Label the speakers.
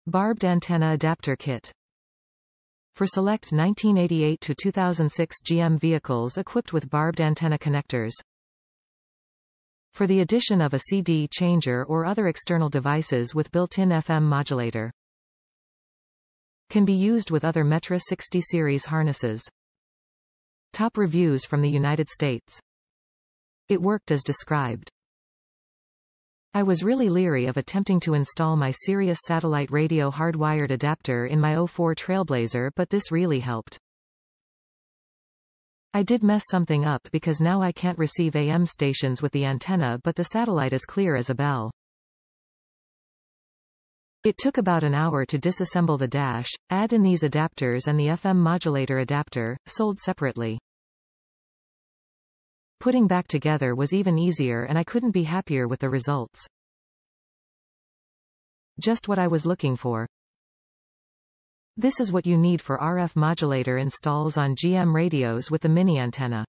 Speaker 1: Barbed Antenna Adapter Kit. For select 1988 to 2006 GM vehicles equipped with barbed antenna connectors. For the addition of a CD changer or other external devices with built-in FM modulator. Can be used with other Metra 40 series harnesses. Top reviews from the United States. It worked as described. I was really leery of attempting to install my Sirius satellite radio hardwired adapter in my 04 Trailblazer, but this really helped. I did mess something up because now I can't receive AM stations with the antenna, but the satellite is clear as a bell. It took about an hour to disassemble the dash, add in these adapters and the FM Modulator Adapter, sold separately. Putting back together was even easier and I couldn't be happier with the results. Just what I was looking for. This is what you need for RF modulator installs on GM radios with the mini antenna.